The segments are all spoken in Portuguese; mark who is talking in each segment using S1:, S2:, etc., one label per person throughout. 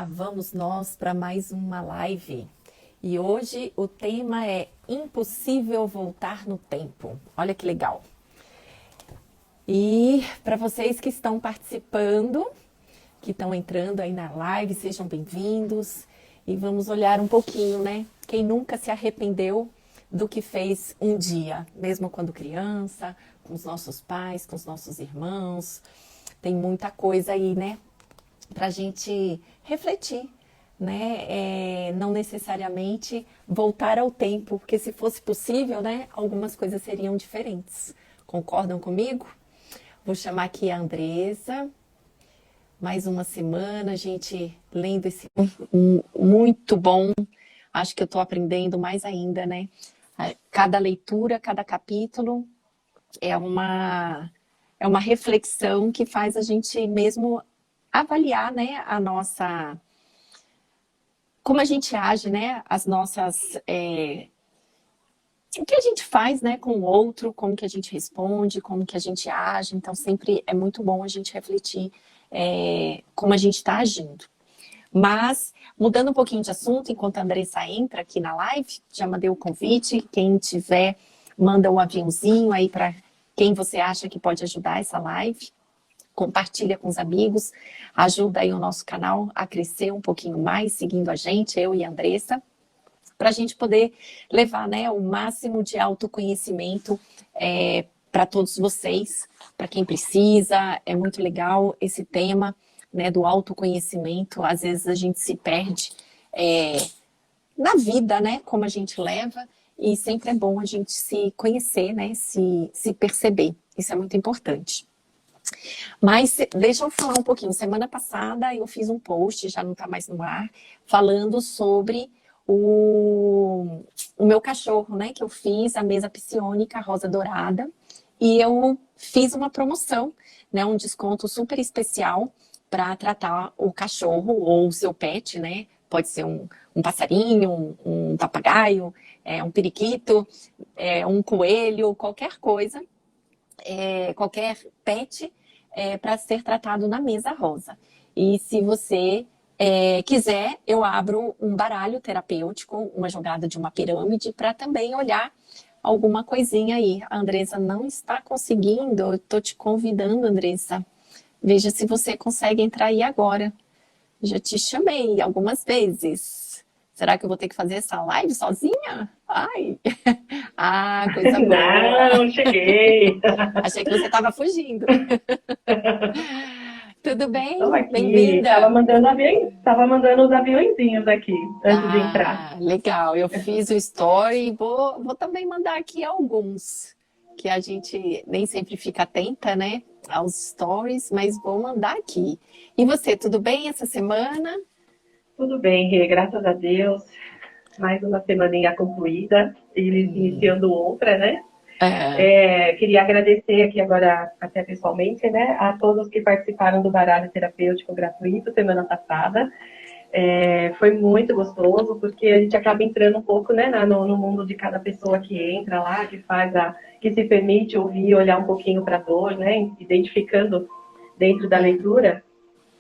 S1: Vamos nós para mais uma live. E hoje o tema é impossível voltar no tempo. Olha que legal. E para vocês que estão participando, que estão entrando aí na live, sejam bem-vindos. E vamos olhar um pouquinho, né? Quem nunca se arrependeu do que fez um dia, mesmo quando criança, com os nossos pais, com os nossos irmãos. Tem muita coisa aí, né? Para a gente refletir, né? Não necessariamente voltar ao tempo, porque se fosse possível, né? Algumas coisas seriam diferentes. Concordam comigo? Vou chamar aqui a Andressa. Mais uma semana, a gente lendo esse muito bom. Acho que eu estou aprendendo mais ainda, né? Cada leitura, cada capítulo é uma reflexão que faz a gente mesmo avaliar, né, como a gente age, né, as nossas, o que a gente faz, né, com o outro, como que a gente responde, como que a gente age. Então sempre é muito bom a gente refletir como a gente está agindo. Mas, mudando um pouquinho de assunto, enquanto a Andressa entra aqui na live, já mandei o convite, quem tiver, manda um aviãozinho aí para quem você acha que pode ajudar essa live. Compartilha com os amigos, ajuda aí o nosso canal a crescer um pouquinho mais, seguindo a gente, eu e a Andressa, para a gente poder levar, né, o máximo de autoconhecimento para todos vocês, para quem precisa. É muito legal esse tema, né, do autoconhecimento. Às vezes a gente se perde na vida, né, como a gente leva, e sempre é bom a gente se conhecer, né, se perceber. Isso é muito importante. Mas deixa eu falar um pouquinho. Semana passada eu fiz um post, já não está mais no ar, falando sobre o meu cachorro, né? Que eu fiz a mesa psiônica rosa dourada. E eu fiz uma promoção, né? Um desconto super especial para tratar o cachorro ou o seu pet, né? Pode ser um passarinho, um papagaio, um periquito, um coelho, qualquer coisa, qualquer pet, para ser tratado na mesa rosa. E se você quiser, eu abro um baralho terapêutico, uma jogada de uma pirâmide, para também olhar alguma coisinha aí. A Andressa não está conseguindo, eu estou te convidando, Andressa. Veja se você consegue entrar aí agora. Já te chamei algumas vezes. Será que eu vou ter que fazer essa live sozinha? Ai! Ah, coisa boa!
S2: Não, cheguei.
S1: Achei que você estava fugindo. Tudo
S2: Estou
S1: bem?
S2: aqui.
S1: Bem-vinda!
S2: Tava mandando os aviõezinhos aqui antes de entrar.
S1: Legal. Eu fiz o story e vou também mandar aqui alguns, que a gente nem sempre fica atenta, né, aos stories, mas vou mandar aqui. E você, tudo bem essa semana?
S2: Tudo bem, Rê, graças a Deus. Mais uma semaninha concluída e iniciando outra, né?
S1: É,
S2: Queria agradecer aqui agora, até pessoalmente, né, a todos que participaram do baralho terapêutico gratuito semana passada. Foi muito gostoso, porque a gente acaba entrando um pouco, né, no mundo de cada pessoa que entra lá, que se permite ouvir, olhar um pouquinho para a dor, né, identificando dentro da leitura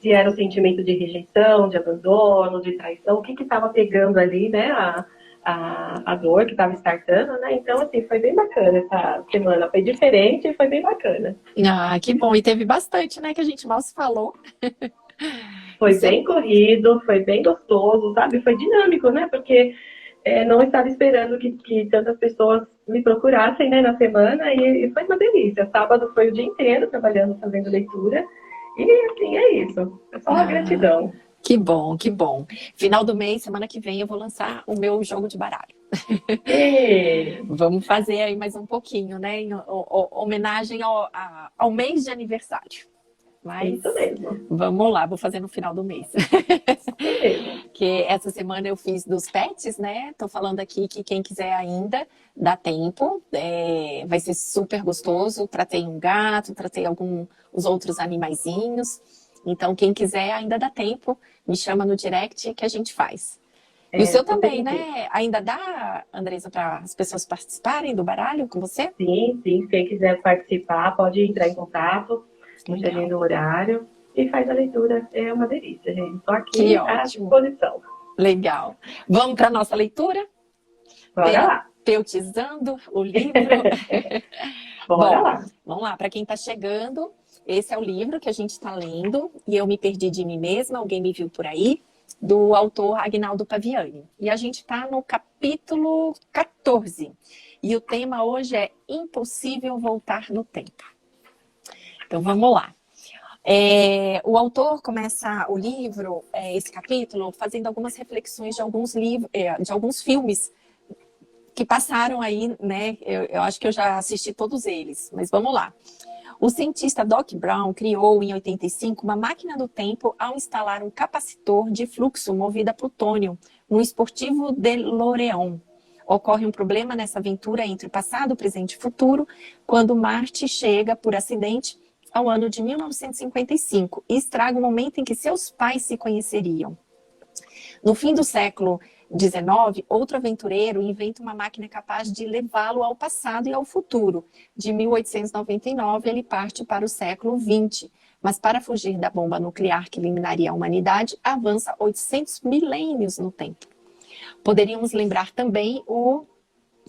S2: se era o sentimento de rejeição, de abandono, de traição, o que estava pegando ali, né, a dor que estava startando, né? Então, assim, foi bem bacana essa semana, foi diferente e foi bem bacana.
S1: que bom. E teve bastante, né, que a gente mal se falou.
S2: Foi
S1: Isso é...
S2: bem corrido, foi bem gostoso, sabe? Foi dinâmico, né? Porque não estava esperando que tantas pessoas me procurassem, né, na semana, e foi uma delícia. Sábado foi o dia inteiro trabalhando, fazendo leitura, e assim, é isso. É só uma
S1: Ah,
S2: gratidão.
S1: que bom, que bom. Final do mês, semana que vem, eu vou lançar o meu jogo de baralho.
S2: E
S1: Vamos fazer aí mais um pouquinho, né? Em homenagem ao mês de aniversário.
S2: é isso
S1: Mas
S2: mesmo,
S1: vamos lá, vou fazer no final do mês.
S2: isso mesmo.
S1: Que essa semana eu fiz dos pets, né? Tô falando aqui que quem quiser ainda, dá tempo. Vai ser super gostoso. Tratei um gato, tratei os outros animaizinhos. Então, quem quiser ainda dá tempo. Me chama no direct que a gente faz. E o seu
S2: Super
S1: também,
S2: indico.
S1: né? Ainda dá, Andresa, para as pessoas participarem do baralho com você?
S2: Sim, sim. Quem quiser participar, pode entrar em contato, a gente
S1: Legal.
S2: agenda o horário. e faz a leitura. É uma delícia, gente. Estou aqui
S1: Que
S2: à
S1: ótimo.
S2: disposição.
S1: Legal. Vamos para a nossa leitura?
S2: Bora lá.
S1: Terapeutizando o livro.
S2: Bora
S1: Bom,
S2: lá.
S1: vamos lá. Para quem está chegando, esse é o livro que a gente está lendo, e eu me perdi de mim mesma, alguém me viu por aí, do autor Agnaldo Paviani. E a gente está no capítulo 14. E o tema hoje é Impossível Voltar no Tempo. Então vamos lá. O autor começa o livro, esse capítulo, fazendo algumas reflexões de alguns livros, de alguns filmes que passaram aí, né? Eu acho que eu já assisti todos eles, mas vamos lá. O cientista Doc Brown criou em 85 uma máquina do tempo ao instalar um capacitor de fluxo movido a plutônio no esportivo DeLorean. Ocorre um problema nessa aventura entre o passado, presente e futuro, quando Marte chega, por acidente, ao ano de 1955 e estraga o momento em que seus pais se conheceriam. No fim do século XIX, outro aventureiro inventa uma máquina capaz de levá-lo ao passado e ao futuro. De 1899, ele parte para o século XX, mas para fugir da bomba nuclear que eliminaria a humanidade, avança 800 milênios no tempo. Poderíamos lembrar também o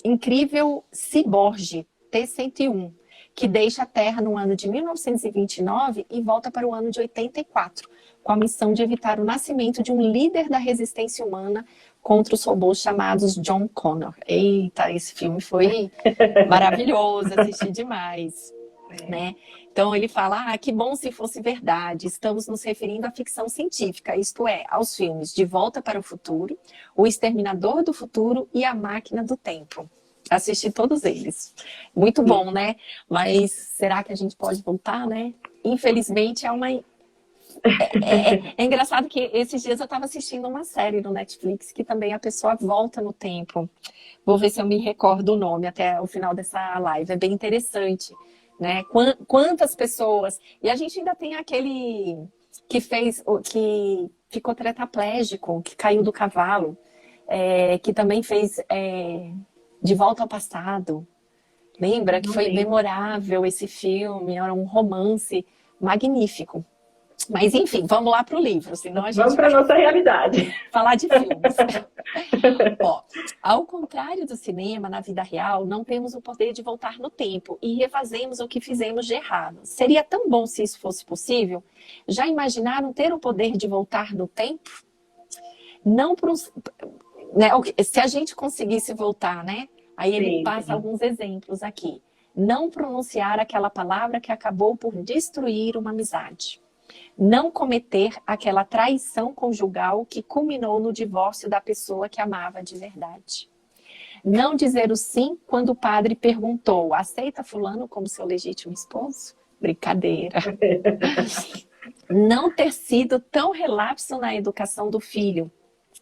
S1: incrível ciborgue T-101, que deixa a Terra no ano de 1929 e volta para o ano de 84, com a missão de evitar o nascimento de um líder da resistência humana contra os robôs chamados John Connor. Eita, esse filme foi maravilhoso, assisti demais. Né? Então ele fala, que bom se fosse verdade, estamos nos referindo à ficção científica, isto é, aos filmes De Volta para o Futuro, O Exterminador do Futuro e A Máquina do Tempo. Assisti todos eles. Muito bom, né? Mas será que a gente pode voltar, né? Infelizmente é engraçado que esses dias eu estava assistindo uma série no Netflix que também a pessoa volta no tempo. Vou ver se eu me recordo o nome até o final dessa live. É bem interessante, né? Quantas pessoas... E a gente ainda tem aquele que ficou tetraplégico, que caiu do cavalo, que também fez De Volta ao Passado. Lembra que foi memorável esse filme? Era um romance magnífico. Mas, enfim, vamos lá para o livro, senão a gente
S2: vamos para a nossa realidade.
S1: Falar de filmes. Ó, ao contrário do cinema, na vida real, não temos o poder de voltar no tempo e refazemos o que fizemos de errado. Seria tão bom se isso fosse possível? Já imaginaram ter o poder de voltar no tempo? Não né, se a gente conseguisse voltar, né? Aí ele passa alguns exemplos aqui. Não pronunciar aquela palavra que acabou por destruir uma amizade. Não cometer aquela traição conjugal que culminou no divórcio da pessoa que amava de verdade. Não dizer o sim quando o padre perguntou, aceita fulano como seu legítimo esposo? Brincadeira. Não ter sido tão relapso na educação do filho,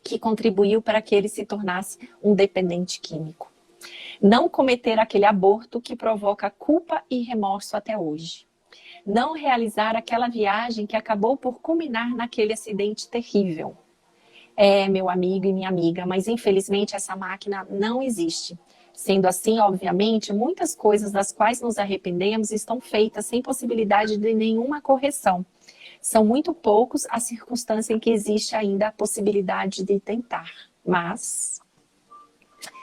S1: que contribuiu para que ele se tornasse um dependente químico. Não cometer aquele aborto que provoca culpa e remorso até hoje. Não realizar aquela viagem que acabou por culminar naquele acidente terrível. Meu amigo e minha amiga, mas infelizmente essa máquina não existe. Sendo assim, obviamente, muitas coisas das quais nos arrependemos estão feitas sem possibilidade de nenhuma correção. São muito poucos as circunstâncias em que existe ainda a possibilidade de tentar. Mas...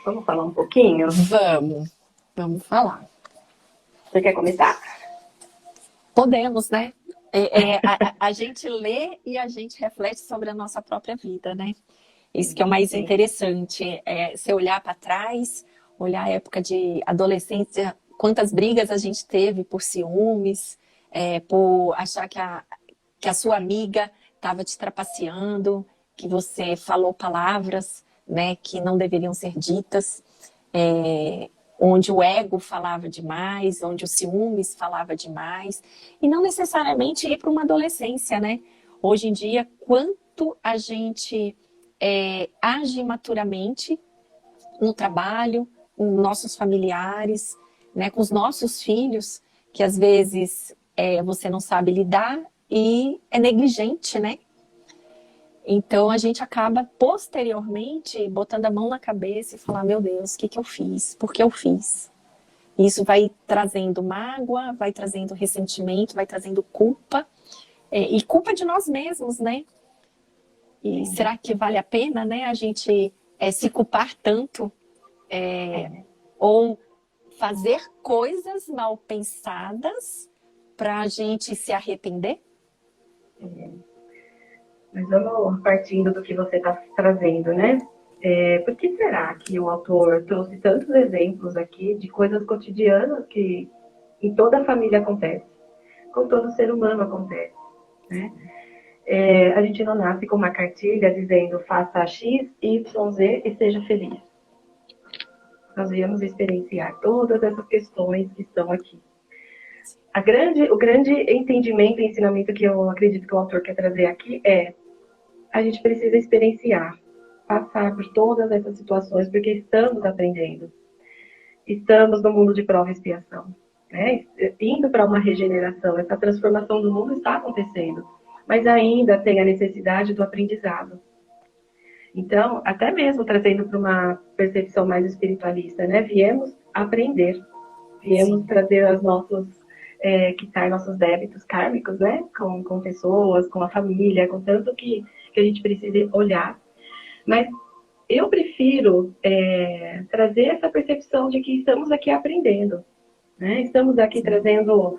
S2: Vamos falar um pouquinho?
S1: Vamos falar.
S2: Você quer começar?
S1: Podemos, né? A gente lê e a gente reflete sobre a nossa própria vida, né? Isso que é o mais interessante. Se olhar para trás, olhar a época de adolescência, quantas brigas a gente teve por ciúmes, por achar que a sua amiga estava te trapaceando, que você falou palavras, né, que não deveriam ser ditas, onde o ego falava demais, onde o ciúmes falava demais, e não necessariamente ir para uma adolescência, né? Hoje em dia, quanto a gente age maturamente no trabalho, com nossos familiares, né, com os nossos filhos, que às vezes você não sabe lidar e é negligente, né? Então, a gente acaba, posteriormente, botando a mão na cabeça e falar, meu Deus, o que eu fiz? Por que eu fiz? Isso vai trazendo mágoa, vai trazendo ressentimento, vai trazendo culpa, e culpa de nós mesmos, né? E será que vale a pena, né, a gente se culpar tanto? Ou fazer coisas mal pensadas para a gente se arrepender?
S2: Mas vamos partindo do que você está trazendo, né? Por que será que o autor trouxe tantos exemplos aqui de coisas cotidianas que em toda a família acontece, com todo ser humano acontece, né? A gente não nasce com uma cartilha dizendo faça X, Y, Z e seja feliz. Nós viemos experienciar todas essas questões que estão aqui. O grande entendimento e ensinamento que eu acredito que o autor quer trazer aqui a gente precisa experienciar, passar por todas essas situações, porque estamos aprendendo. Estamos no mundo de prova e expiação, né? Indo para uma regeneração, essa transformação do mundo está acontecendo, mas ainda tem a necessidade do aprendizado. Então, até mesmo trazendo para uma percepção mais espiritualista, né? Viemos aprender, viemos trazer os nossos, quitar nossos débitos kármicos, né? Com pessoas, com a família, com tanto que a gente precisa olhar. Mas eu prefiro trazer essa percepção de que estamos aqui aprendendo, né? Estamos aqui trazendo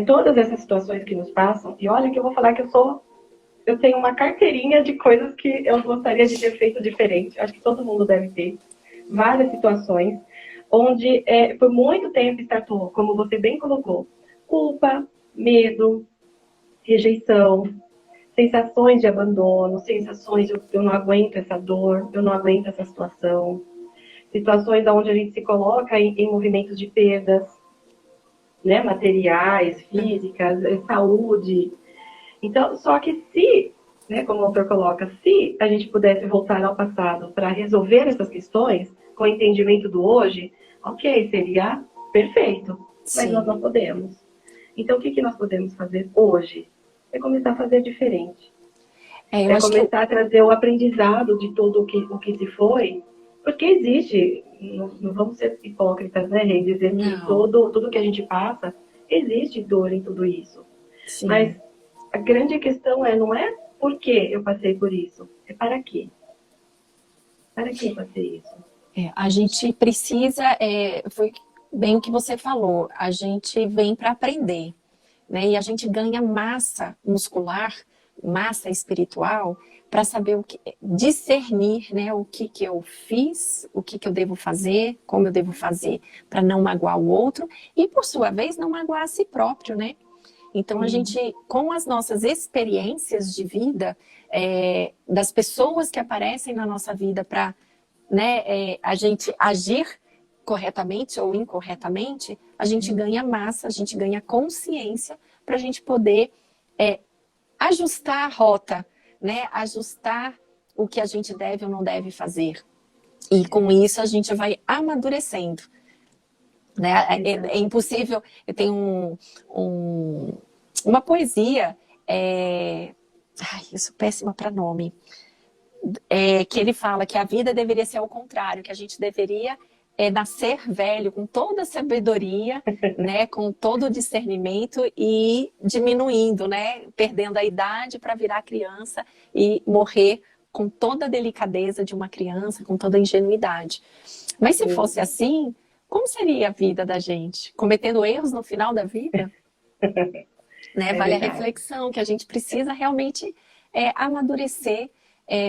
S2: todas essas situações que nos passam. E olha que eu vou falar que eu tenho uma carteirinha de coisas que eu gostaria de ter feito diferente. Acho que todo mundo deve ter. Várias situações onde por muito tempo startou, como você bem colocou, culpa, medo, rejeição, sensações de abandono, sensações de eu não aguento essa dor, eu não aguento essa situação. Situações onde a gente se coloca em movimentos de perdas, né, materiais, físicas, saúde. Então, só que se, né, como o autor coloca, se a gente pudesse voltar ao passado para resolver essas questões com o entendimento do hoje, ok, seria perfeito. Mas
S1: Sim.
S2: nós não podemos. Então, o que nós podemos fazer hoje? É começar a fazer diferente.
S1: Eu acho que
S2: começar a trazer o aprendizado de tudo o que se foi, porque existe, não vamos ser hipócritas, né, Rei, dizer que tudo que a gente passa, existe dor em tudo isso.
S1: Sim.
S2: Mas a grande questão não é por que eu passei por isso, é para quê? Para que eu passei isso?
S1: A gente precisa, foi bem o que você falou, a gente vem para aprender, né? E a gente ganha massa muscular, massa espiritual, para saber discernir, né, o que eu fiz, o que eu devo fazer, como eu devo fazer para não magoar o outro e, por sua vez, não magoar a si próprio, né? Então, a gente, com as nossas experiências de vida, das pessoas que aparecem na nossa vida para, né, a gente agir corretamente ou incorretamente, a gente ganha massa, a gente ganha consciência para a gente poder ajustar a rota, né, ajustar o que a gente deve ou não deve fazer. E com isso a gente vai amadurecendo. Né? É impossível. Eu tenho uma poesia, eu sou péssima para nome, que ele fala que a vida deveria ser ao contrário, que a gente deveria nascer velho com toda a sabedoria, né, com todo o discernimento e diminuindo, né, perdendo a idade para virar criança e morrer com toda a delicadeza de uma criança, com toda a ingenuidade. Mas se fosse assim, como seria a vida da gente? Cometendo erros no final da vida? Né? Vale a reflexão, que a gente precisa realmente amadurecer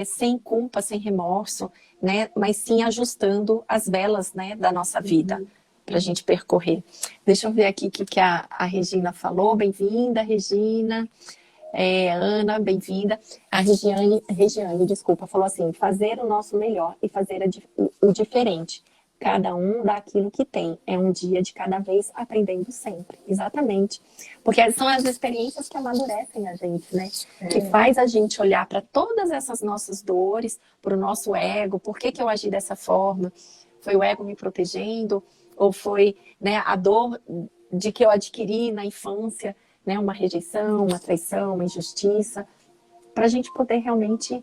S1: sem culpa, sem remorso, né? Mas sim ajustando as velas, né, da nossa vida para a gente percorrer. Deixa eu ver aqui o que a Regina falou. Bem-vinda, Regina. Ana, bem-vinda. A Regiane, desculpa, falou assim: fazer o nosso melhor e fazer o diferente. Cada um dá aquilo que tem. É um dia de cada vez, aprendendo sempre. Exatamente. Porque são as experiências que amadurecem a gente, né? Que faz a gente olhar para todas essas nossas dores, para o nosso ego. Por que eu agi dessa forma? Foi o ego me protegendo? Ou foi, né, a dor de que eu adquiri na infância, né? Uma rejeição, uma traição, uma injustiça. Para a gente poder realmente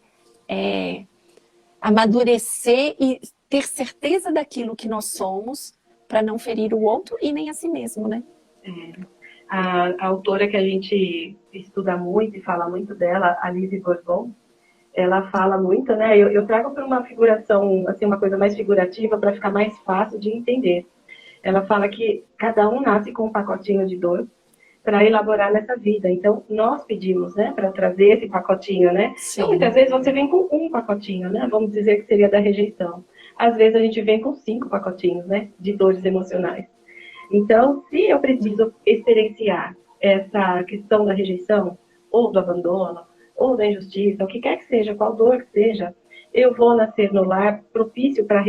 S1: amadurecer e ter certeza daquilo que nós somos para não ferir o outro e nem a si mesmo, né?
S2: A autora que a gente estuda muito e fala muito dela, a Lise Bourbon, ela fala muito, né? Eu trago para uma figuração, assim, uma coisa mais figurativa para ficar mais fácil de entender. Ela fala que cada um nasce com um pacotinho de dor para elaborar nessa vida. Então, nós pedimos, né, para trazer esse pacotinho, né? Então, muitas vezes você vem com um pacotinho, né? Vamos dizer que seria da rejeição. Às vezes a gente vem com 5 pacotinhos, né, de dores emocionais. Então, se eu preciso experienciar essa questão da rejeição, ou do abandono, ou da injustiça, o que quer que seja, qual dor que seja, eu vou nascer no lar propício para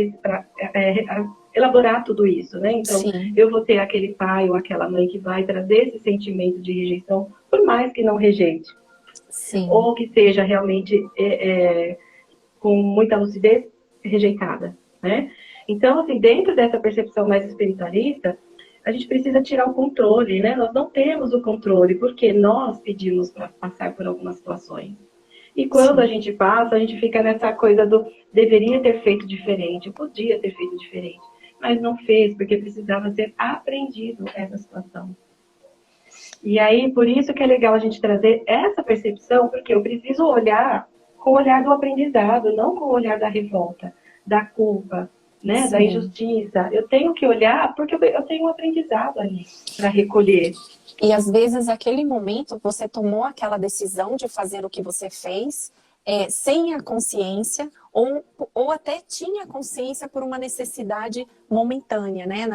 S2: elaborar tudo isso, né? Então,
S1: Sim.
S2: eu vou ter aquele pai ou aquela mãe que vai trazer esse sentimento de rejeição, por mais que não rejeite.
S1: Sim.
S2: Ou que seja realmente com muita lucidez rejeitada, né? Então, assim, dentro dessa percepção mais espiritualista, a gente precisa tirar o controle, né? Nós não temos o controle, porque nós pedimos para passar por algumas situações. E quando
S1: Sim.
S2: a gente passa, a gente fica nessa coisa do deveria ter feito diferente, podia ter feito diferente, mas não fez, porque precisava ser aprendido essa situação. E aí, por isso que é legal a gente trazer essa percepção, porque eu preciso olhar com o olhar do aprendizado, não com o olhar da revolta, da culpa, né, da injustiça. Eu tenho que olhar porque eu tenho um aprendizado ali para recolher.
S1: E às vezes, aquele momento, você tomou aquela decisão de fazer o que você fez sem a consciência, ou até tinha consciência por uma necessidade momentânea, né?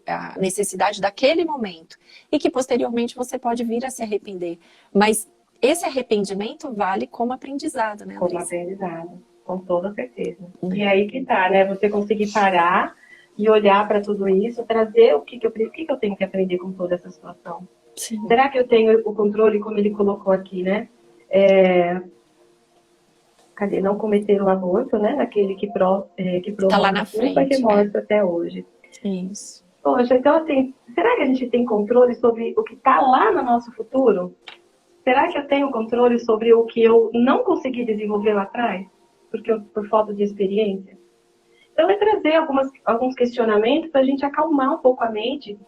S1: A necessidade daquele momento. E que posteriormente você pode vir a se arrepender. Mas esse arrependimento vale como aprendizado, né, Andressa?
S2: Como aprendizado, com toda certeza. E aí que tá, né? Você conseguir parar e olhar para tudo isso, trazer o que eu tenho que aprender com toda essa situação.
S1: Sim.
S2: Será que eu tenho o controle, como ele colocou aqui, né? Cadê? Não cometer o aborto, né? Daquele que provoca
S1: tá lá na
S2: a culpa e remorso até hoje.
S1: Isso.
S2: Poxa, então assim, será que a gente tem controle sobre o que está lá no nosso futuro? Será que eu tenho controle sobre o que eu não consegui desenvolver lá atrás? Por falta de experiência? Então, é trazer alguns questionamentos para a gente acalmar um pouco a mente.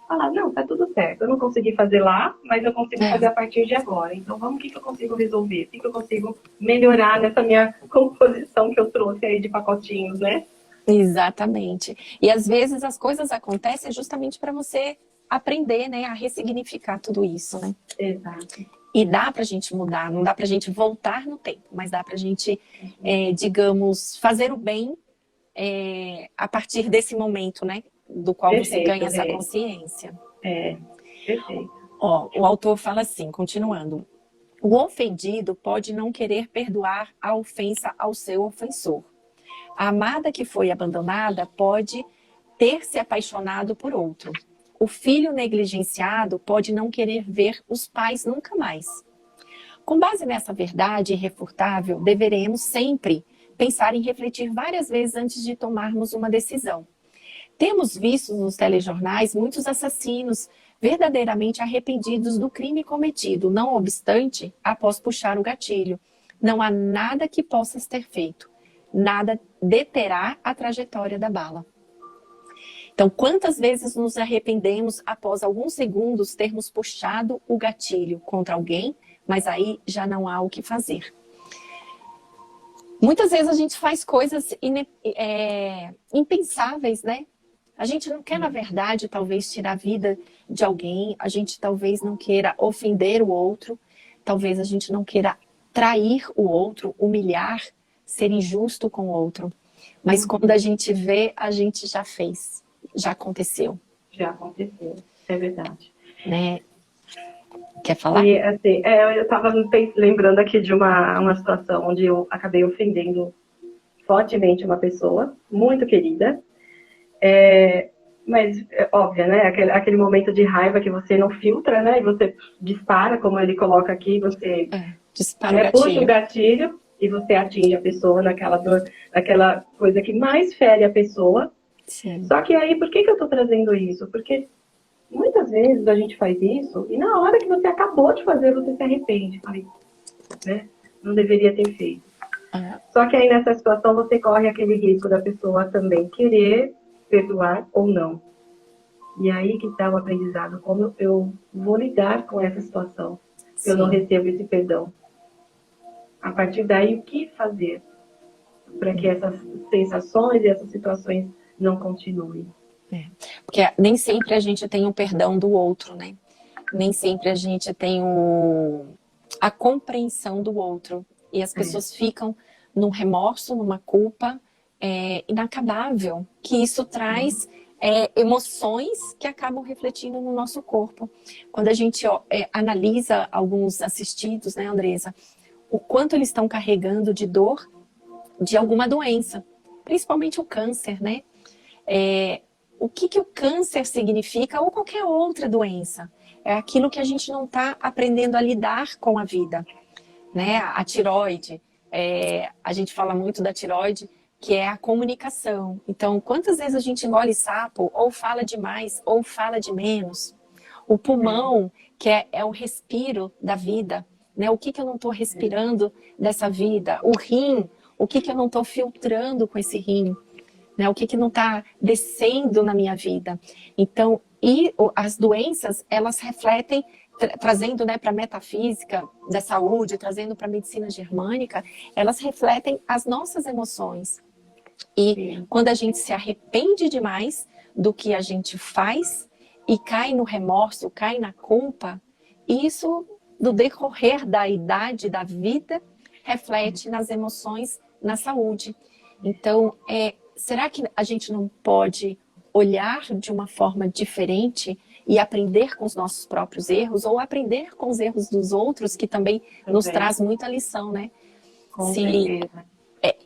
S2: Falar, não, tá tudo certo. Eu não consegui fazer lá, mas eu consigo fazer a partir de agora. Então, vamos, o que eu consigo resolver? O que eu consigo melhorar nessa minha composição que eu trouxe aí de pacotinhos, né?
S1: Exatamente. E às vezes as coisas acontecem justamente para você aprender, né, a ressignificar tudo isso, né?
S2: Exato.
S1: E dá pra gente mudar, não dá pra gente voltar no tempo, mas dá pra gente, digamos, fazer o bem a partir desse momento, né? Do qual você ganha essa consciência.
S2: Perfeito.
S1: Ó, o autor fala assim, continuando. O ofendido pode não querer perdoar a ofensa ao seu ofensor. A amada que foi abandonada pode ter se apaixonado por outro. O filho negligenciado pode não querer ver os pais nunca mais. Com base nessa verdade irrefutável, deveremos sempre pensar em refletir várias vezes antes de tomarmos uma decisão. Temos visto nos telejornais muitos assassinos verdadeiramente arrependidos do crime cometido. Não obstante, após puxar o gatilho, não há nada que possas ter feito. Nada deterá a trajetória da bala. Então, quantas vezes nos arrependemos após alguns segundos termos puxado o gatilho contra alguém, mas aí já não há o que fazer. Muitas vezes a gente faz coisas impensáveis, né? A gente não quer, na verdade, talvez tirar a vida de alguém, a gente talvez não queira ofender o outro, talvez a gente não queira trair o outro, humilhar, ser injusto com o outro. Mas quando a gente vê, a gente já fez, já aconteceu.
S2: Já aconteceu, é verdade.
S1: Né? Quer falar?
S2: E, assim, eu estava lembrando aqui de uma situação onde eu acabei ofendendo fortemente uma pessoa muito querida. Mas, óbvio, né? Aquele momento de raiva que você não filtra, né? E você dispara, como ele coloca aqui, você puxa o gatilho e você atinge a pessoa naquela dor, naquela coisa que mais fere a pessoa.
S1: Sim.
S2: Só que aí, por que eu estou trazendo isso? Porque muitas vezes a gente faz isso e na hora que você acabou de fazer, você se arrepende. Falei, né? Não deveria ter feito. Só que aí nessa situação você corre aquele risco da pessoa também querer perdoar ou não. E aí que está o aprendizado, como eu vou lidar com essa situação, se eu não
S1: Sim.
S2: recebo esse perdão. A partir daí, o que fazer para que essas sensações e essas situações não continuem?
S1: Porque nem sempre a gente tem o perdão do outro, né? Nem sempre a gente tem a compreensão do outro. E as pessoas ficam num remorso, numa culpa inacabável, que isso traz emoções que acabam refletindo no nosso corpo. Quando a gente analisa alguns assistidos, né, Andresa, o quanto eles estão carregando de dor de alguma doença, principalmente o câncer, né? O que o câncer significa ou qualquer outra doença? É aquilo que a gente não está aprendendo a lidar com a vida, né? A tireoide, a gente fala muito da tireoide, que é a comunicação. Então, quantas vezes a gente engole sapo, ou fala demais, ou fala de menos? O pulmão, que é o respiro da vida, né? O que eu não estou respirando dessa vida? O rim, o que eu não estou filtrando com esse rim? Né? O que não está descendo na minha vida? Então, as doenças, elas refletem, trazendo, né, para a metafísica da saúde, trazendo para a medicina germânica, elas refletem as nossas emoções. E quando a gente se arrepende demais do que a gente faz e cai no remorso, cai na culpa, isso, no decorrer da idade da vida, reflete nas emoções, na saúde. Então, será que a gente não pode olhar de uma forma diferente e aprender com os nossos próprios erros ou aprender com os erros dos outros, que também nos traz muita lição, né?
S2: Com certeza.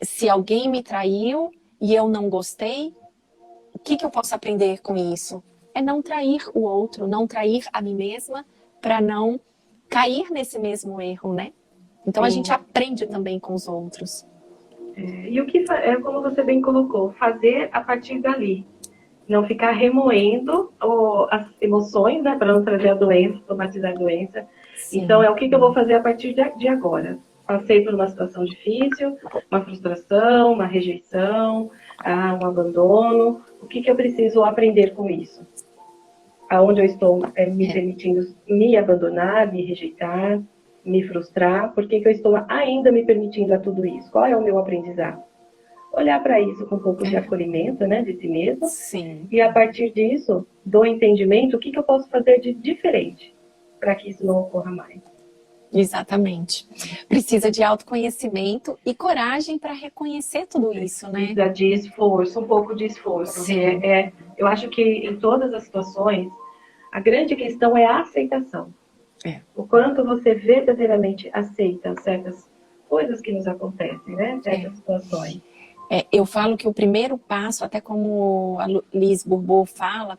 S1: Se alguém me traiu e eu não gostei, o que eu posso aprender com isso? É não trair o outro, não trair a mim mesma, para não cair nesse mesmo erro, né? Então a gente aprende também com os outros.
S2: E o que é como você bem colocou, fazer a partir dali. Não ficar remoendo as emoções, né, para não trazer a doença, somatizar a doença.
S1: Sim.
S2: Então, é o que eu vou fazer a partir de agora. Passei por uma situação difícil, uma frustração, uma rejeição, um abandono. O que eu preciso aprender com isso? Aonde eu estou me permitindo me abandonar, me rejeitar, me frustrar? Por que eu estou ainda me permitindo a tudo isso? Qual é o meu aprendizado? Olhar para isso com um pouco de acolhimento, né, de si mesmo.
S1: Sim.
S2: E a partir disso, do entendimento, o que eu posso fazer de diferente para que isso não ocorra mais.
S1: Exatamente. Precisa de autoconhecimento e coragem para reconhecer tudo isso, né?
S2: Precisa de esforço, um pouco de esforço.
S1: Sim.
S2: Eu acho que em todas as situações, a grande questão é a aceitação. O quanto você verdadeiramente aceita certas coisas que nos acontecem, né? Certas situações.
S1: Eu falo que o primeiro passo, até como a Liz Bourbeau fala,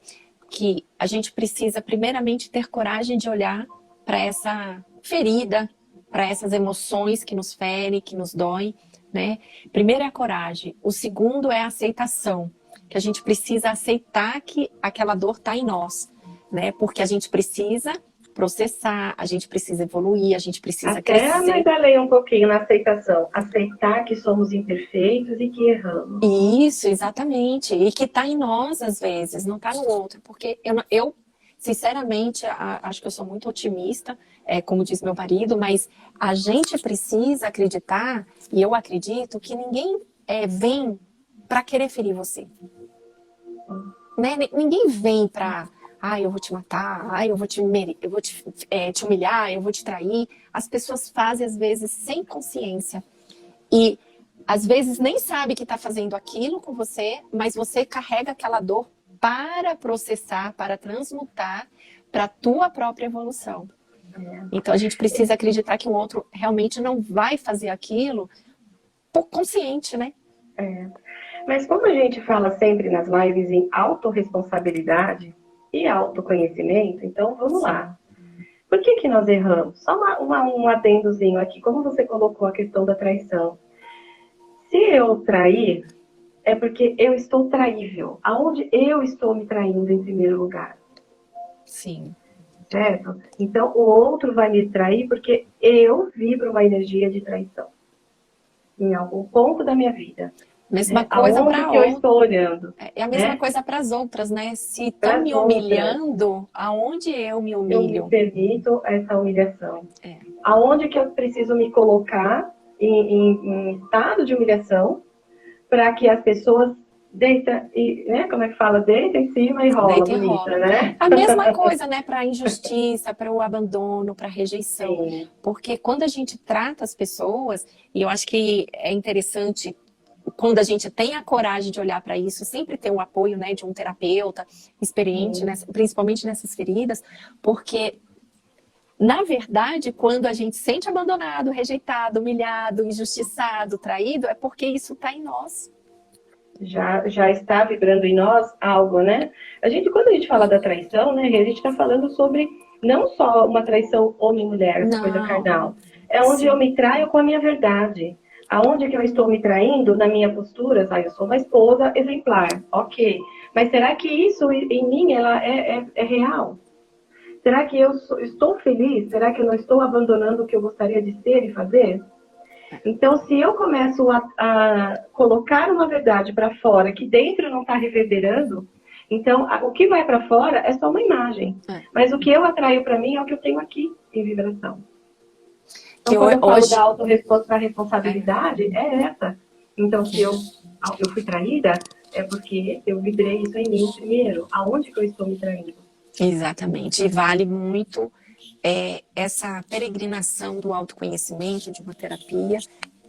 S1: que a gente precisa primeiramente ter coragem de olhar para essa ferida, para essas emoções que nos ferem, que nos doem, né? Primeiro é a coragem. O segundo é a aceitação, que a gente precisa aceitar que aquela dor está em nós, né? Porque a gente precisa processar, a gente precisa evoluir, a gente precisa crescer.
S2: Até medalhei um pouquinho na aceitação. Aceitar que somos imperfeitos e que erramos.
S1: Isso, exatamente. E que está em nós, às vezes, não está no outro. Porque eu sinceramente, acho que eu sou muito otimista, como diz meu marido, mas a gente precisa acreditar, e eu acredito, que ninguém vem para querer ferir você. Né? Ninguém vem para... eu vou te matar, eu vou te humilhar, eu vou te trair. As pessoas fazem, às vezes, sem consciência. E, às vezes, nem sabe que está fazendo aquilo com você, mas você carrega aquela dor para processar, para transmutar para a tua própria evolução. Então, a gente precisa acreditar que o outro realmente não vai fazer aquilo por consciente, né?
S2: Mas como a gente fala sempre nas lives em autorresponsabilidade e autoconhecimento, então vamos lá. Por que nós erramos? Só um adendozinho aqui. Como você colocou a questão da traição. Se eu trair, é porque eu estou traível. Aonde eu estou me traindo em primeiro lugar?
S1: Sim.
S2: Certo? Então, o outro vai me trair porque eu vibro uma energia de traição. Em algum ponto da minha vida.
S1: Mesma
S2: né?
S1: coisa
S2: Aonde
S1: para
S2: que eu
S1: outras.
S2: estou olhando,
S1: É a mesma
S2: né?
S1: coisa para as outras, né? Se estão
S2: Para
S1: me
S2: as outras,
S1: humilhando, aonde eu me
S2: eu me
S1: humilho?
S2: permito essa humilhação.
S1: É,
S2: Aonde que eu preciso me colocar em estado de humilhação para que as pessoas deitem, né? Como é que fala? Deita em cima e rola,
S1: deita e
S2: bonita,
S1: rola.
S2: né?
S1: A mesma coisa, né, para a injustiça, para o abandono, para a rejeição.
S2: Sim,
S1: Porque quando a gente trata as pessoas, e eu acho que é interessante quando a gente tem a coragem de olhar para isso, sempre ter o apoio, né, de um terapeuta experiente,
S2: sim.
S1: principalmente nessas feridas, porque na verdade, quando a gente se sente abandonado, rejeitado, humilhado, injustiçado, traído, é porque isso está em nós.
S2: Já está vibrando em nós algo, né? Quando a gente fala da traição, né, a gente está falando sobre não só uma traição homem-mulher, essa coisa
S1: Não,
S2: carnal. É onde eu
S1: sim,
S2: me traio com a minha verdade. Aonde que eu estou me traindo na minha postura? Ah, eu sou uma esposa exemplar, ok. Mas será que isso em mim ela é real? Será que estou feliz? Será que eu não estou abandonando o que eu gostaria de ser e fazer? Então, se eu começo a colocar uma verdade para fora que dentro não está reverberando, então o que vai para fora é só uma imagem.
S1: é.
S2: Mas o que eu atraio para mim é o que eu tenho aqui em vibração. Então,
S1: Que
S2: quando eu falo da
S1: hoje, é,
S2: autorresponsabilidade, é essa. Então, se eu fui traída, é porque eu vibrei isso em mim primeiro. Aonde que eu estou me traindo?
S1: exatamente, e vale muito essa peregrinação do autoconhecimento, de uma terapia,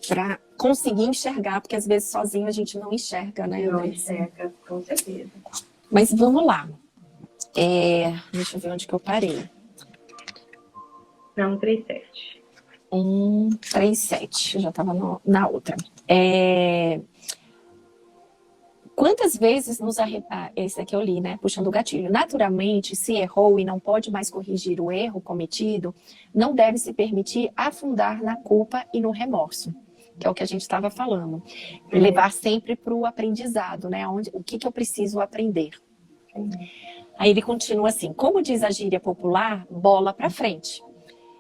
S1: para conseguir enxergar, porque às vezes sozinho a gente não enxerga, né,
S2: Não
S1: Andressa?
S2: enxerga, com certeza.
S1: Mas vamos lá. Deixa eu ver onde que eu parei.
S2: Não, 37.
S1: 137, eu já estava na outra. Quantas vezes nos esse aqui eu li, né? Puxando o gatilho. Naturalmente, se errou e não pode mais corrigir o erro cometido, não deve se permitir afundar na culpa e no remorso, que é o que a gente estava falando. Levar sempre para o aprendizado, né? O que eu preciso aprender. Aí ele continua assim: como diz a gíria popular, bola para frente.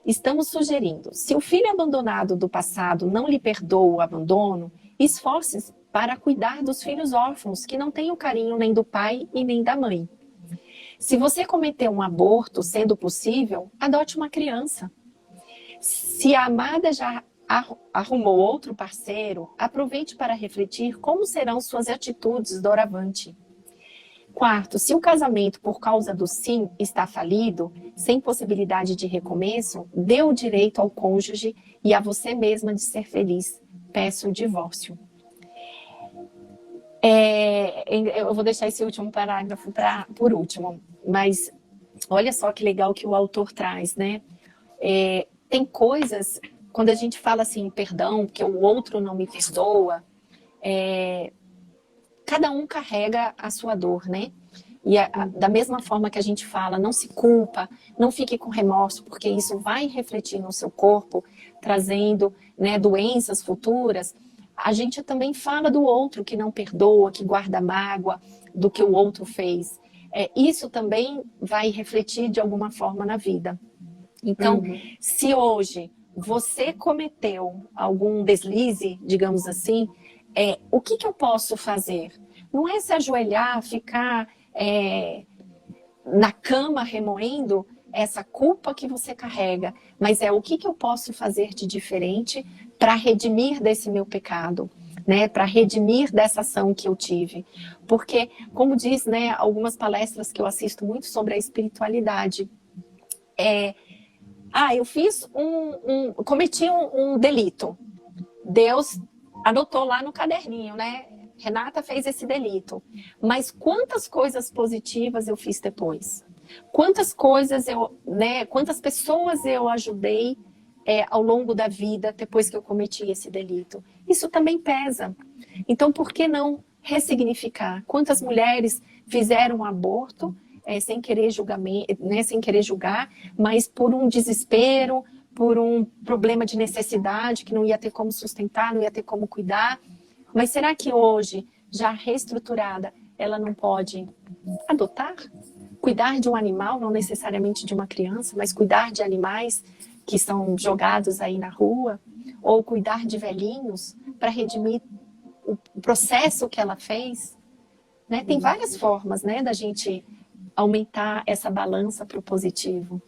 S1: Estamos sugerindo, se o filho abandonado do passado não lhe perdoa o abandono, esforce-se para cuidar dos filhos órfãos que não têm o carinho nem do pai e nem da mãe. Se você cometeu um aborto, sendo possível, adote uma criança. Se a amada já arrumou outro parceiro, aproveite para refletir como serão suas atitudes doravante. Quarto, se o casamento, por causa do sim, está falido, sem possibilidade de recomeço, dê o direito ao cônjuge e a você mesma de ser feliz. Peça o divórcio. Eu vou deixar esse último parágrafo por último, mas olha só que legal que o autor traz, né? Tem coisas, quando a gente fala assim, perdão, que o outro não me perdoa, cada um carrega a sua dor, né? E da mesma forma que a gente fala, não se culpa, não fique com remorso, porque isso vai refletir no seu corpo, trazendo, né, doenças futuras. A gente também fala do outro que não perdoa, que guarda mágoa do que o outro fez. Isso também vai refletir de alguma forma na vida. Então, se hoje você cometeu algum deslize, digamos assim, o que eu posso fazer? Não é se ajoelhar, ficar na cama remoendo essa culpa que você carrega, mas o que eu posso fazer de diferente para redimir desse meu pecado, né? Para redimir dessa ação que eu tive. Porque, como diz, né, algumas palestras que eu assisto muito sobre a espiritualidade, eu cometi um delito. Deus anotou lá no caderninho, né? Renata fez esse delito. Mas quantas coisas positivas eu fiz depois? Quantas coisas quantas pessoas eu ajudei ao longo da vida depois que eu cometi esse delito? Isso também pesa. Então, por que não ressignificar? Quantas mulheres fizeram um aborto sem querer julgamento, né, sem querer julgar, mas por um desespero, por um problema de necessidade que não ia ter como sustentar, não ia ter como cuidar. Mas será que hoje, já reestruturada, ela não pode adotar? Cuidar de um animal, não necessariamente de uma criança, mas cuidar de animais que são jogados aí na rua? Ou cuidar de velhinhos para redimir o processo que ela fez, né? Tem várias formas, né, da gente aumentar essa balança para o positivo.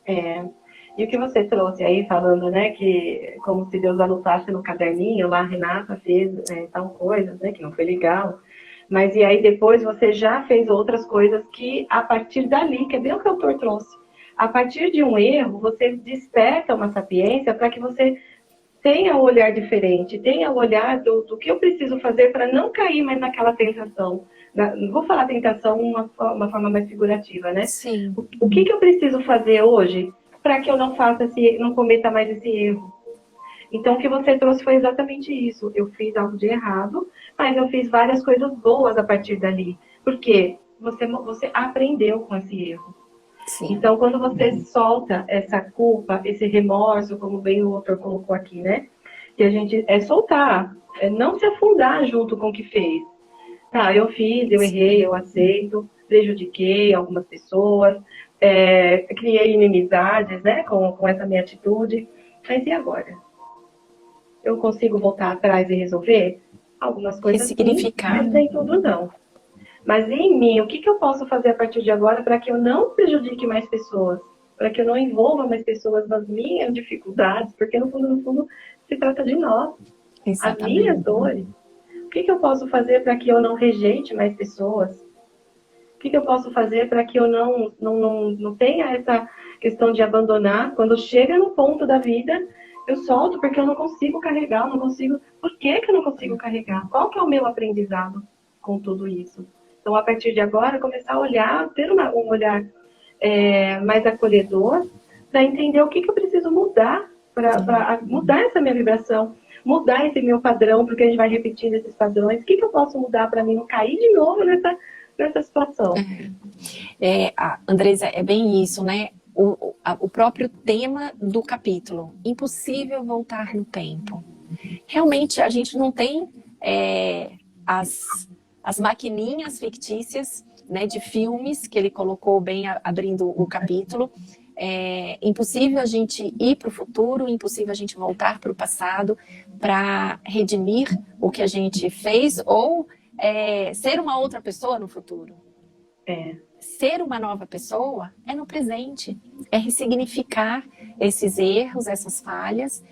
S2: E o que você trouxe aí, falando, né, que como se Deus anotasse no caderninho, lá a Renata fez tal coisa, né, que não foi legal, mas e aí depois você já fez outras coisas que, a partir dali, que é bem o que o autor trouxe, a partir de um erro, você desperta uma sapiência para que você tenha um olhar diferente, tenha o olhar do que eu preciso fazer para não cair mais naquela tentação. Não vou falar tentação uma forma mais figurativa, né?
S1: Sim.
S2: O que eu preciso fazer hoje para que eu não não cometa mais esse erro? Então, o que você trouxe foi exatamente isso. Eu fiz algo de errado, mas eu fiz várias coisas boas a partir dali. Por quê? Você aprendeu com esse erro.
S1: Sim.
S2: Então, quando você solta essa culpa, esse remorso, como bem o autor colocou aqui, né? Que a gente soltar, não se afundar junto com o que fez. Tá, eu fiz, eu errei, eu aceito, prejudiquei algumas pessoas, criei inimizades, né, com essa minha atitude. Mas e agora? Eu consigo voltar atrás e resolver? Algumas coisas sim,
S1: Ressignificar,
S2: mas nem tudo não. Mas em mim, o que eu posso fazer a partir de agora para que eu não prejudique mais pessoas? Para que eu não envolva mais pessoas nas minhas dificuldades? Porque no fundo, se trata de nós. As minhas dores. O que eu posso fazer para que eu não rejeite mais pessoas? O que eu posso fazer para que eu não tenha essa questão de abandonar? Quando chega no ponto da vida, eu solto porque eu não consigo carregar, eu não consigo... Por que eu não consigo carregar? Qual que é o meu aprendizado com tudo isso? Então, a partir de agora, começar a olhar, ter um olhar mais acolhedor, para entender o que eu preciso mudar, para mudar essa minha vibração, mudar esse meu padrão, porque a gente vai repetindo esses padrões. O que eu posso mudar para mim não cair de novo nessa situação?
S1: Andresa, é bem isso, né? O próprio tema do capítulo, impossível voltar no tempo. Realmente, a gente não tem as maquininhas fictícias, né, de filmes que ele colocou bem abrindo o capítulo. É impossível a gente ir para o futuro, impossível a gente voltar para o passado para redimir o que a gente fez ou ser uma outra pessoa no futuro. Ser uma nova pessoa é no presente, é ressignificar esses erros, essas falhas,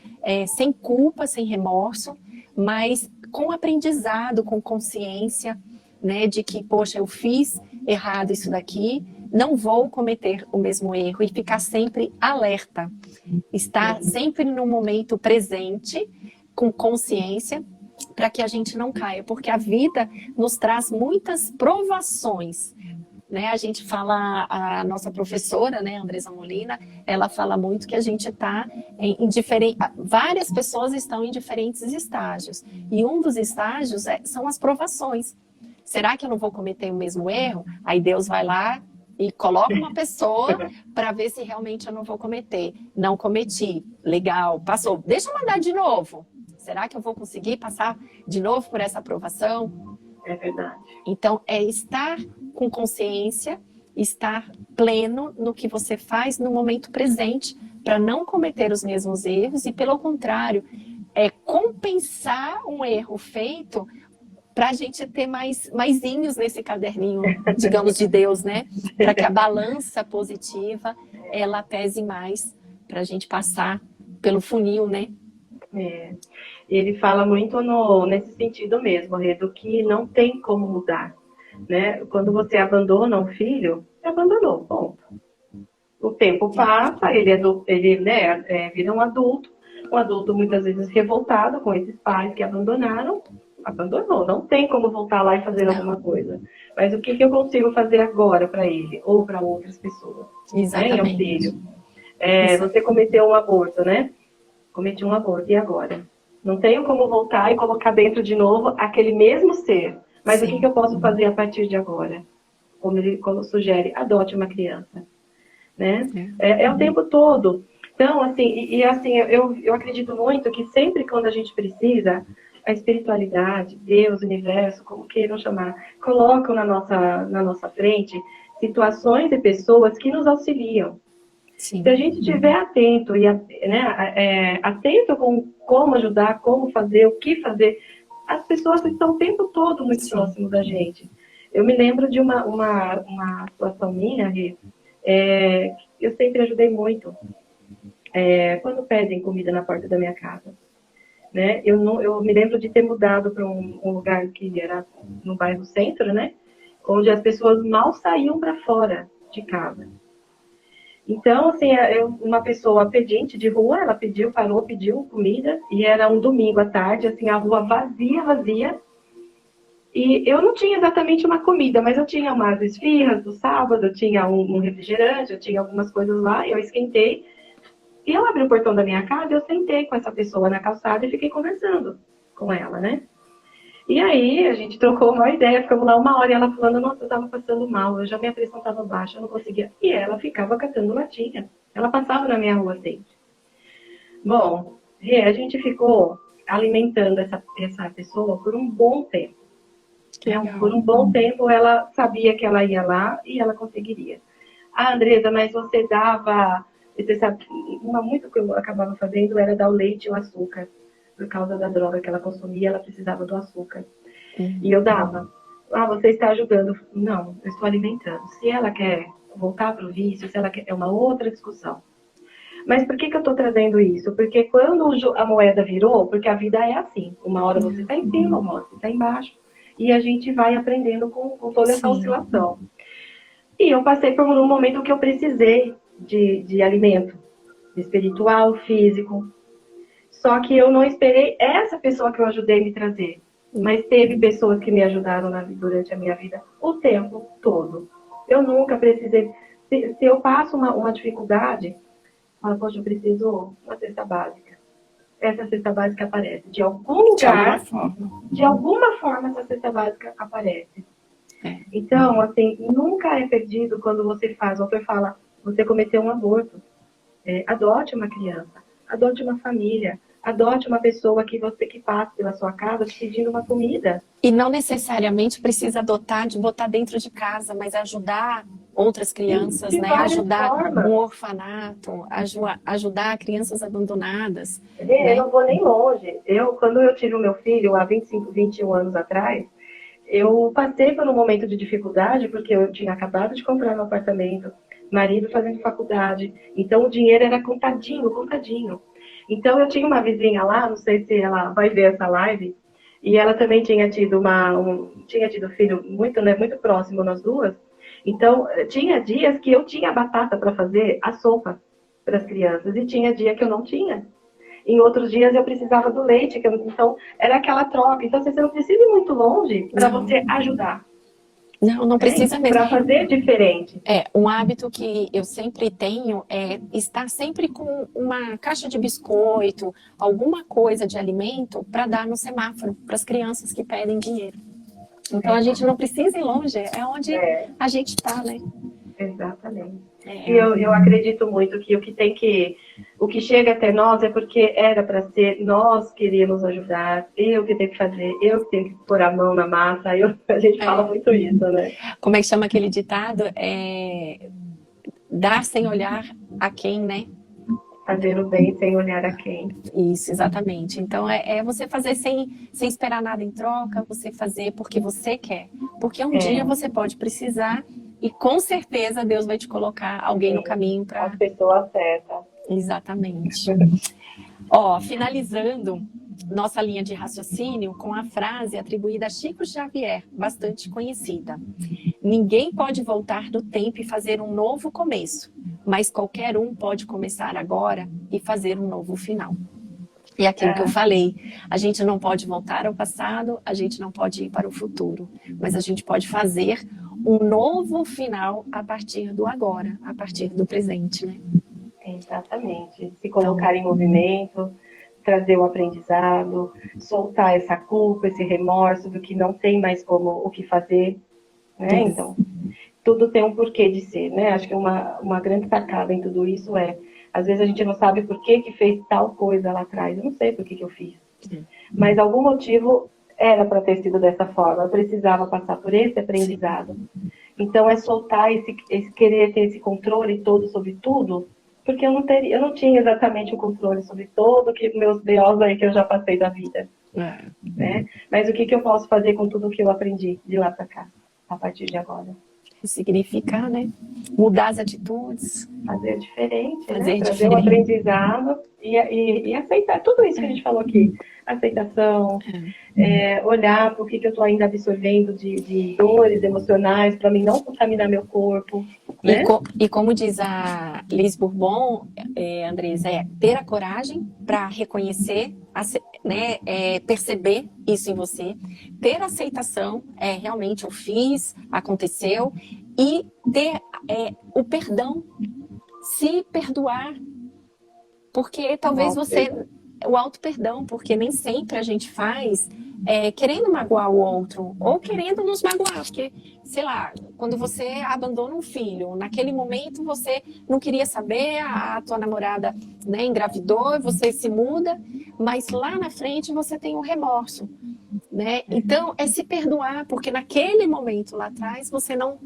S1: sem culpa, sem remorso, mas com aprendizado, com consciência, né, de que, poxa, eu fiz errado isso daqui, não vou cometer o mesmo erro e ficar sempre alerta, estar sempre no momento presente, com consciência, para que a gente não caia, porque a vida nos traz muitas provações, né? A gente fala, a nossa professora, né, Andresa Molina, ela fala muito que a gente está em diferentes, várias pessoas estão em diferentes estágios, e um dos estágios são as provações. Será que eu não vou cometer o mesmo erro? Aí Deus vai lá e coloca uma pessoa para ver se realmente eu não vou cometer. Não cometi, legal, passou. Deixa eu mandar de novo. Será que eu vou conseguir passar de novo por essa aprovação?
S2: É verdade.
S1: Então, é estar com consciência, estar pleno no que você faz no momento presente, para não cometer os mesmos erros e, pelo contrário, compensar um erro feito para a gente ter maisinhos nesse caderninho, digamos, de Deus, né? Para que a balança positiva, ela pese mais, para a gente passar pelo funil, né?
S2: Ele fala muito nesse sentido mesmo, do que não tem como mudar, né? Quando você abandona um filho, você abandonou, ponto. O tempo passa, ele vira um adulto muitas vezes revoltado com esses pais que abandonaram, abandonou, não tem como voltar lá e fazer alguma coisa. Mas o que eu consigo fazer agora para ele ou para outras pessoas?
S1: Exatamente.
S2: Né? É um filho. Você cometeu um aborto, né? Cometi um aborto, e agora? Não tenho como voltar e colocar dentro de novo aquele mesmo ser. Mas Sim. O que eu posso fazer a partir de agora? Como ele sugere, adote uma criança. Né? É o tempo todo. Então, assim, eu acredito muito que sempre quando a gente precisa, a espiritualidade, Deus, o universo, como queiram chamar, colocam na nossa frente situações e pessoas que nos auxiliam. Sim. Se a gente estiver atento atento com como ajudar, como fazer, o que fazer, as pessoas estão o tempo todo muito
S1: Sim.
S2: próximo da gente. Eu me lembro de uma situação minha, Rê, eu sempre ajudei muito quando pedem comida na porta da minha casa. Né? Eu me lembro de ter mudado para um lugar que era no bairro Centro, né? Onde as pessoas mal saíam para fora de casa. Então, assim, uma pessoa pedinte de rua, ela parou, pediu comida, e era um domingo à tarde, assim, a rua vazia, vazia. E eu não tinha exatamente uma comida, mas eu tinha umas esfirras do sábado, eu tinha um refrigerante, eu tinha algumas coisas lá, eu esquentei. E eu abri o portão da minha casa, eu sentei com essa pessoa na calçada e fiquei conversando com ela, né? E aí a gente trocou uma ideia, ficamos lá uma hora e ela falando, nossa, eu tava passando mal, minha pressão tava baixa, eu não conseguia. E ela ficava catando latinha. Ela passava na minha rua sempre. Bom, a gente ficou alimentando essa pessoa por um bom tempo. Por um bom tempo ela sabia que ela ia lá e ela conseguiria. Ah, Andresa, mas você dava... Você sabe, muito que eu acabava fazendo era dar o leite e o açúcar. Por causa da droga que ela consumia, ela precisava do açúcar. E eu dava. Ah, você está ajudando. Não, eu estou alimentando. Se ela quer voltar para o vício, se ela quer... É uma outra discussão. Mas por que eu estou trazendo isso? Porque quando a moeda virou, porque a vida é assim. Uma hora você está em cima, uma hora você está embaixo. E a gente vai aprendendo com toda essa oscilação. E eu passei por um momento que eu precisei de alimento espiritual, físico. Só que eu não esperei essa pessoa que eu ajudei me trazer. Mas teve pessoas que me ajudaram durante a minha vida o tempo todo. Eu nunca precisei... Se eu passo uma dificuldade, eu falo, poxa, eu preciso uma cesta básica. Essa cesta básica aparece. De algum lugar, de alguma forma, essa cesta básica aparece. Então, assim, nunca é perdido quando você faz. O autor fala, você cometeu um aborto. Adote uma criança, adote uma família, adote uma pessoa que passa pela sua casa te pedindo uma comida.
S1: E não necessariamente precisa adotar, de botar dentro de casa, mas ajudar outras crianças, né? Ajudar um orfanato, ajudar crianças abandonadas.
S2: Eu não vou nem longe. Quando eu tive o meu filho, há 25, 21 anos atrás, eu passei por um momento de dificuldade, porque eu tinha acabado de comprar um apartamento, marido fazendo faculdade, então o dinheiro era contadinho, contadinho. Então eu tinha uma vizinha lá, não sei se ela vai ver essa live, e ela também tinha tido filho muito, né, muito próximo nós duas. Então tinha dias que eu tinha batata para fazer a sopa para as crianças, e tinha dia que eu não tinha. Em outros dias eu precisava do leite, então era aquela troca. Então você não precisa ir muito longe para você ajudar.
S1: Não precisa mesmo.
S2: Para fazer diferente.
S1: Um hábito que eu sempre tenho é estar sempre com uma caixa de biscoito, alguma coisa de alimento para dar no semáforo para as crianças que pedem dinheiro. Então a gente não precisa ir longe, é onde a gente está, né?
S2: Exatamente. E eu acredito muito que o que chega até nós é porque era para ser, nós queríamos ajudar, eu que tenho que fazer, eu que tenho que pôr a mão na massa, a gente fala muito isso, né?
S1: Como é que chama aquele ditado? Dar sem olhar a quem, né?
S2: Fazer o bem sem olhar a quem.
S1: Isso, exatamente. Então, é você fazer sem esperar nada em troca, você fazer porque você quer. Porque um dia você pode precisar e com certeza Deus vai te colocar alguém no caminho para...
S2: A pessoa certa.
S1: Exatamente. Finalizando nossa linha de raciocínio com a frase atribuída a Chico Xavier, bastante conhecida. Ninguém pode voltar do tempo e fazer um novo começo, mas qualquer um pode começar agora e fazer um novo final. E aquilo que eu falei, a gente não pode voltar ao passado, a gente não pode ir para o futuro, mas a gente pode fazer um novo final a partir do agora, a partir do presente, né?
S2: Exatamente. Se colocar em movimento, trazer o aprendizado, soltar essa culpa, esse remorso do que não tem mais o que fazer, né? Então, tudo tem um porquê de ser, né? Acho que uma grande sacada em tudo isso às vezes a gente não sabe por que fez tal coisa lá atrás. Eu não sei por que eu fiz. Mas algum motivo era para ter sido dessa forma. Eu precisava passar por esse aprendizado. Então, é soltar esse querer ter esse controle todo sobre tudo, porque eu não tinha exatamente o controle sobre todo que meus B.O.s aí que eu já passei da vida. né? Mas o que eu posso fazer com tudo que eu aprendi de lá para cá, a partir de agora?
S1: Ressignificar, né? Mudar as atitudes.
S2: Fazer diferente,
S1: Fazer
S2: né? Trazer
S1: diferente.
S2: o aprendizado e aceitar tudo isso que a gente falou aqui. Aceitação, olhar para o que eu estou ainda absorvendo de dores emocionais, para mim não contaminar meu corpo. Né?
S1: E como diz a Liz Bourbon, Andresa, ter a coragem para reconhecer, né, perceber isso em você, ter aceitação, realmente eu fiz, aconteceu, e ter o perdão, se perdoar, porque talvez o auto-perdão, porque nem sempre a gente faz querendo magoar o outro, ou querendo nos magoar, porque, sei lá, quando você abandona um filho, naquele momento você não queria saber, a tua namorada, né, engravidou, e você se muda, mas lá na frente você tem um remorso, né? Então, é se perdoar, porque naquele momento lá atrás você não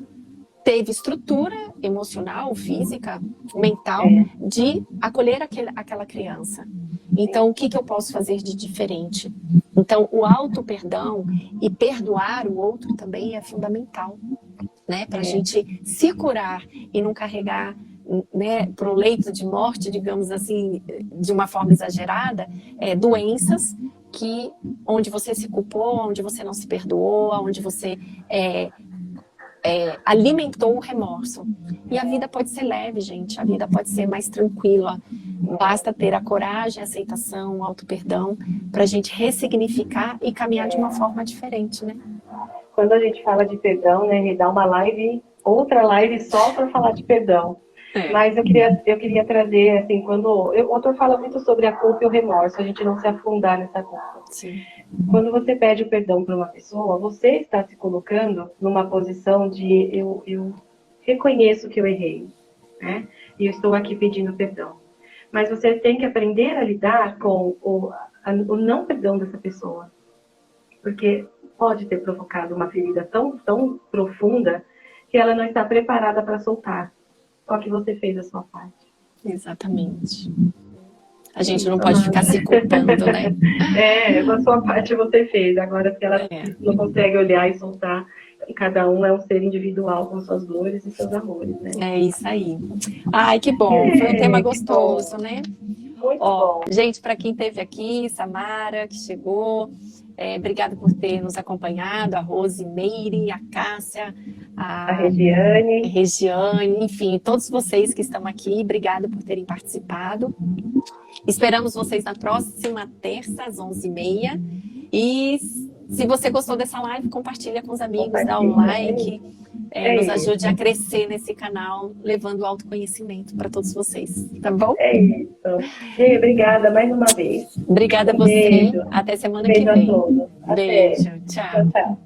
S1: teve estrutura emocional, física, mental, de acolher aquela criança. Então, o que eu posso fazer de diferente? Então, o auto-perdão e perdoar o outro também é fundamental, né? Para a gente se curar e não carregar, né, para o leito de morte, digamos assim, de uma forma exagerada, doenças onde você se culpou, onde você não se perdoou, onde você alimentou o remorso. E a vida pode ser leve, gente. A vida pode ser mais tranquila. Basta ter a coragem, a aceitação, o auto-perdão, para a gente ressignificar e caminhar de uma forma diferente, né?
S2: Quando a gente fala de perdão, né, me dá uma live, outra live só para falar de perdão. Mas eu queria trazer, assim, quando o autor fala muito sobre a culpa e o remorso, a gente não se afundar nessa culpa.
S1: Sim.
S2: Quando você pede o perdão para uma pessoa, você está se colocando numa posição de eu reconheço que eu errei, né? E eu estou aqui pedindo perdão. Mas você tem que aprender a lidar com o não perdão dessa pessoa. Porque pode ter provocado uma ferida tão, tão profunda que ela não está preparada para soltar. Só que você fez a sua parte.
S1: Exatamente. A gente não pode ficar se culpando, né?
S2: A sua parte você fez. Agora, se ela não consegue olhar e soltar, cada um é um ser individual com suas dores e seus amores, né?
S1: É isso aí. Ai, que bom. Foi um tema gostoso, né?
S2: Muito bom.
S1: Gente, para quem esteve aqui, Samara, que chegou, obrigada por ter nos acompanhado, a Rosimeire, a Cássia,
S2: a Regiane,
S1: enfim, todos vocês que estão aqui, obrigada por terem participado. Esperamos vocês na próxima terça, às 11h30. E se você gostou dessa live, compartilha com os amigos, dá um like, nos ajude a crescer nesse canal, levando o autoconhecimento para todos vocês, tá bom?
S2: É isso. Gê, obrigada mais uma vez.
S1: Obrigada a você. Até semana que vem.
S2: Beijo a todos.
S1: Beijo. Tchau.
S2: Tchau.